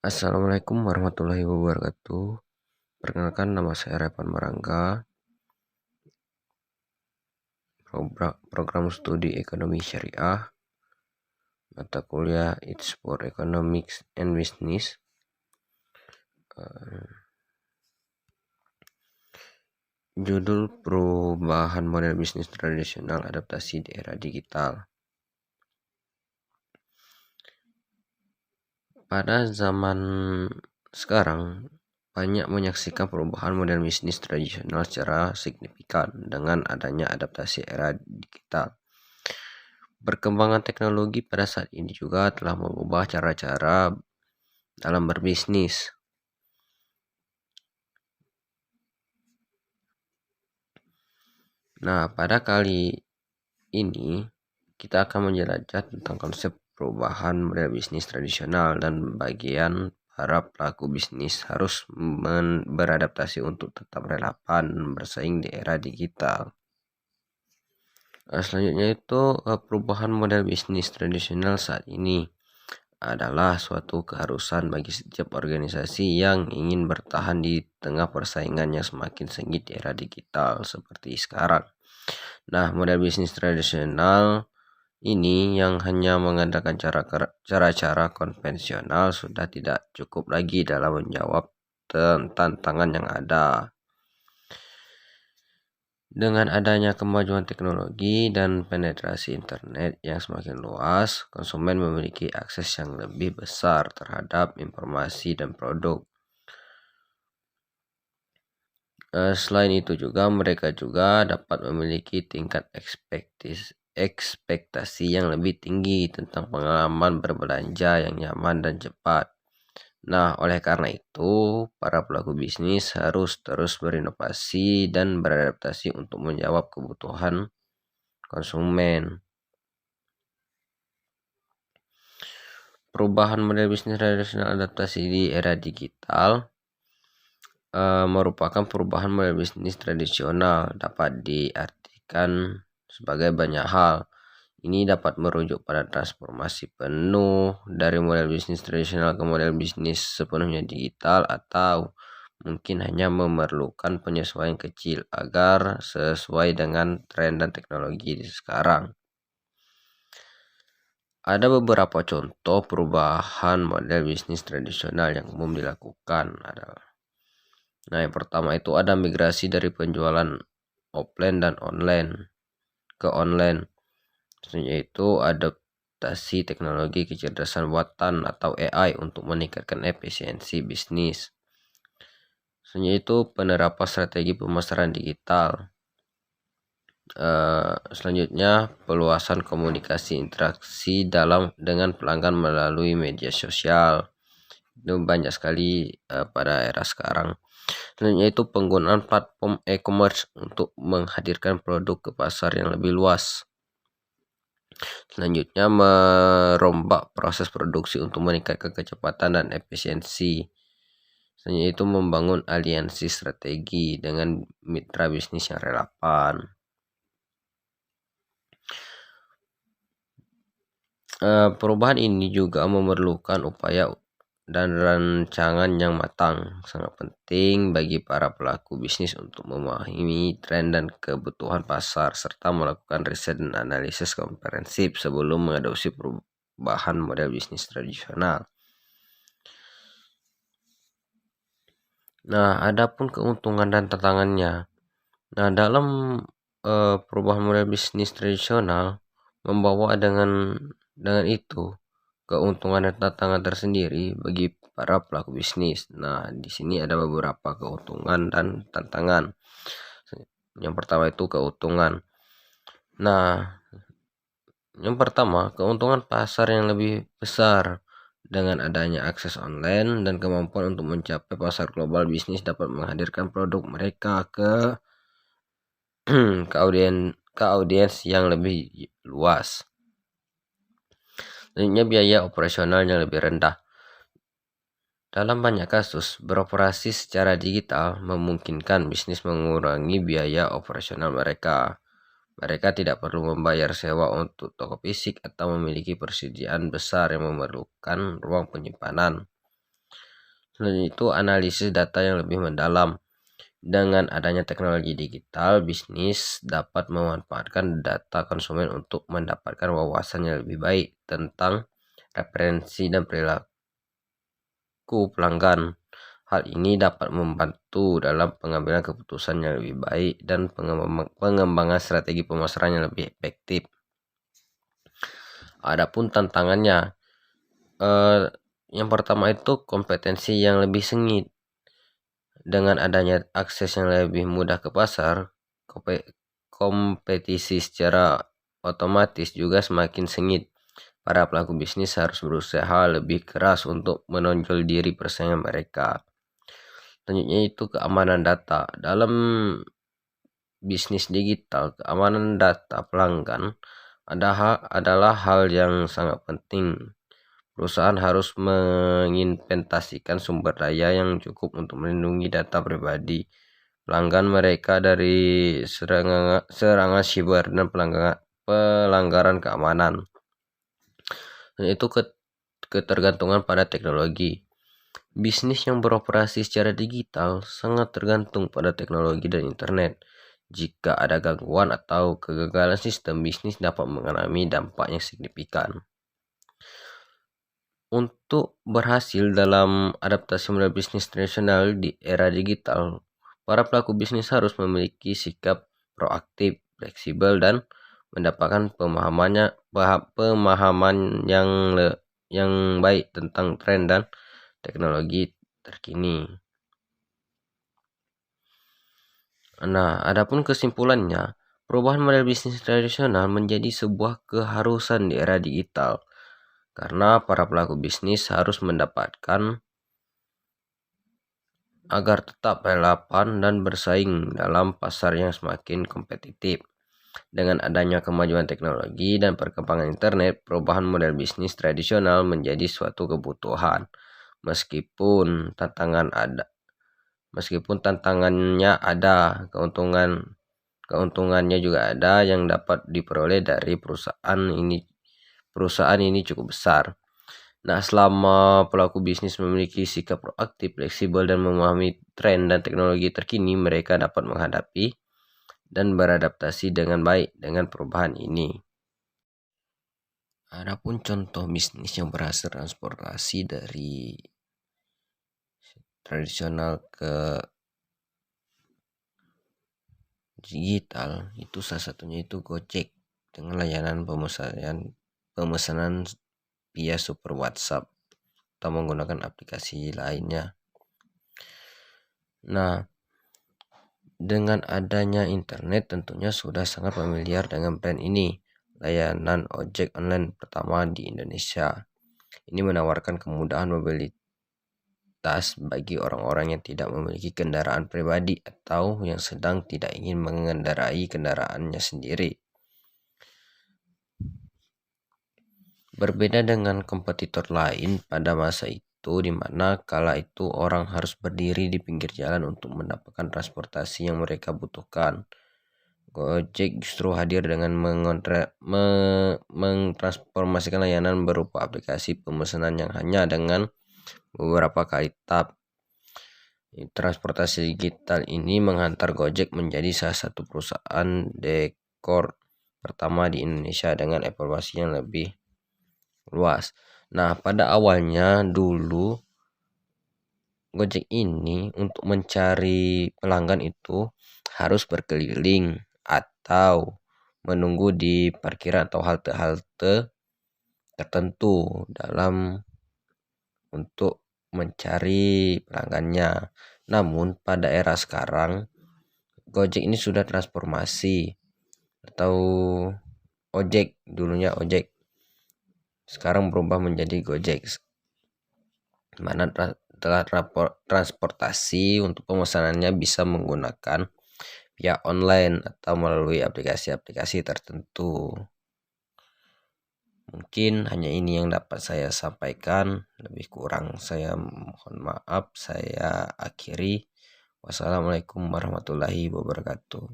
Assalamualaikum warahmatullahi wabarakatuh. Perkenalkan, nama saya Revan Marangga, program studi ekonomi syariah, mata kuliah It's for Economics and Business. Judul perubahan model bisnis tradisional adaptasi di era digital. Pada zaman sekarang, banyak menyaksikan perubahan model bisnis tradisional secara signifikan dengan adanya adaptasi era digital. Perkembangan teknologi pada saat ini juga telah mengubah cara-cara dalam berbisnis. Nah, pada kali ini kita akan menjelajah tentang konsep perubahan model bisnis tradisional dan bagian para pelaku bisnis harus beradaptasi untuk tetap relevan bersaing di era digital. Selanjutnya itu perubahan model bisnis tradisional saat ini adalah suatu keharusan bagi setiap organisasi yang ingin bertahan di tengah persaingan yang semakin sengit di era digital seperti sekarang. Nah, model bisnis tradisional ini yang hanya mengandalkan cara-cara konvensional sudah tidak cukup lagi dalam menjawab tantangan yang ada. Dengan adanya kemajuan teknologi dan penetrasi internet yang semakin luas, konsumen memiliki akses yang lebih besar terhadap informasi dan produk. Selain itu juga mereka juga dapat memiliki tingkat ekspektasi yang lebih tinggi tentang pengalaman berbelanja yang nyaman dan cepat. Nah, oleh karena itu, para pelaku bisnis harus terus berinovasi dan beradaptasi untuk menjawab kebutuhan konsumen. Perubahan model bisnis tradisional adaptasi di era digital merupakan perubahan model bisnis tradisional dapat diartikan sebagai banyak hal. Ini dapat merujuk pada transformasi penuh dari model bisnis tradisional ke model bisnis sepenuhnya digital, atau mungkin hanya memerlukan penyesuaian kecil agar sesuai dengan tren dan teknologi di sekarang. Ada beberapa contoh perubahan model bisnis tradisional yang umum dilakukan adalah, yang pertama itu ada migrasi dari penjualan offline dan online ke online, yaitu adaptasi teknologi kecerdasan buatan atau AI untuk meningkatkan efisiensi bisnis. Selanjutnya itu penerapan strategi pemasaran digital. Selanjutnya peluasan komunikasi interaksi dengan pelanggan melalui media sosial. Itu banyak sekali pada era sekarang. Selanjutnya itu penggunaan platform e-commerce untuk menghadirkan produk ke pasar yang lebih luas. Selanjutnya merombak proses produksi untuk meningkatkan kecepatan dan efisiensi. Selanjutnya itu membangun aliansi strategi dengan mitra bisnis yang relevan. Perubahan ini juga memerlukan upaya dan rancangan yang matang. Sangat penting bagi para pelaku bisnis untuk memahami tren dan kebutuhan pasar serta melakukan riset dan analisis komprehensif sebelum mengadopsi perubahan model bisnis tradisional. Nah, adapun keuntungan dan tantangannya. Nah, dalam perubahan model bisnis tradisional membawa dengan itu keuntungan dan tantangan tersendiri bagi para pelaku bisnis. Nah, di sini ada beberapa keuntungan dan tantangan. Yang pertama itu keuntungan. Nah, yang pertama, keuntungan pasar yang lebih besar. Dengan adanya akses online dan kemampuan untuk mencapai pasar global, bisnis dapat menghadirkan produk mereka ke audiens yang lebih luas. Selanjutnya biaya operasional yang lebih rendah. Dalam banyak kasus, beroperasi secara digital memungkinkan bisnis mengurangi biaya operasional mereka. Mereka tidak perlu membayar sewa untuk toko fisik atau memiliki persediaan besar yang memerlukan ruang penyimpanan. itu analisis data yang lebih mendalam. Dengan adanya teknologi digital, bisnis dapat memanfaatkan data konsumen untuk mendapatkan wawasan yang lebih baik tentang referensi dan perilaku pelanggan. Hal ini dapat membantu dalam pengambilan keputusan yang lebih baik dan pengembangan strategi pemasaran yang lebih efektif. Adapun tantangannya, yang pertama itu kompetensi yang lebih sengit. Dengan adanya akses yang lebih mudah ke pasar, kompetisi secara otomatis juga semakin sengit. Para pelaku bisnis harus berusaha lebih keras untuk menonjol diri persaingan mereka. Selanjutnya itu keamanan data. Dalam bisnis digital, keamanan data pelanggan adalah hal yang sangat penting. Perusahaan harus menginvestasikan sumber daya yang cukup untuk melindungi data pribadi pelanggan mereka dari serangan siber dan pelanggaran keamanan. Dan itu ketergantungan pada teknologi. Bisnis yang beroperasi secara digital sangat tergantung pada teknologi dan internet. Jika ada gangguan atau kegagalan sistem, bisnis dapat mengalami dampak yang signifikan. Untuk berhasil dalam adaptasi model bisnis tradisional di era digital, para pelaku bisnis harus memiliki sikap proaktif, fleksibel, dan mendapatkan pemahaman yang baik tentang tren dan teknologi terkini. Nah, adapun kesimpulannya, perubahan model bisnis tradisional menjadi sebuah keharusan di era digital. Karena para pelaku bisnis harus mendapatkan agar tetap relevan dan bersaing dalam pasar yang semakin kompetitif. Dengan adanya kemajuan teknologi dan perkembangan internet, perubahan model bisnis tradisional menjadi suatu kebutuhan. Meskipun tantangannya ada, keuntungannya juga ada yang dapat diperoleh dari perusahaan ini cukup besar. Nah, selama pelaku bisnis memiliki sikap proaktif, fleksibel, dan memahami tren dan teknologi terkini, mereka dapat menghadapi dan beradaptasi dengan baik dengan perubahan ini. Adapun contoh bisnis yang berhasil transportasi dari tradisional ke digital, itu salah satunya itu Gojek dengan layanan pemesanan via super WhatsApp atau menggunakan aplikasi lainnya. Nah, dengan adanya internet tentunya sudah sangat familiar dengan brand ini, layanan ojek online pertama di Indonesia. Ini menawarkan kemudahan mobilitas bagi orang-orang yang tidak memiliki kendaraan pribadi atau yang sedang tidak ingin mengendarai kendaraannya sendiri. Berbeda dengan kompetitor lain pada masa itu, di mana kala itu orang harus berdiri di pinggir jalan untuk mendapatkan transportasi yang mereka butuhkan. Gojek justru hadir dengan mengtransformasikan layanan berupa aplikasi pemesanan yang hanya dengan beberapa kali tap. Transportasi digital ini menghantar Gojek menjadi salah satu perusahaan dekor pertama di Indonesia dengan evaluasi yang lebih luas. Nah, pada awalnya dulu Gojek ini untuk mencari pelanggan itu harus berkeliling atau menunggu di parkiran atau halte-halte tertentu dalam untuk mencari pelanggannya. Namun pada era sekarang Gojek ini sudah transformasi atau ojek, dulunya ojek sekarang berubah menjadi Gojek, mana telah transportasi untuk pemesanannya bisa menggunakan via online atau melalui aplikasi-aplikasi tertentu. Mungkin hanya ini yang dapat saya sampaikan, lebih kurang saya mohon maaf. Saya akhiri. Wassalamualaikum warahmatullahi wabarakatuh.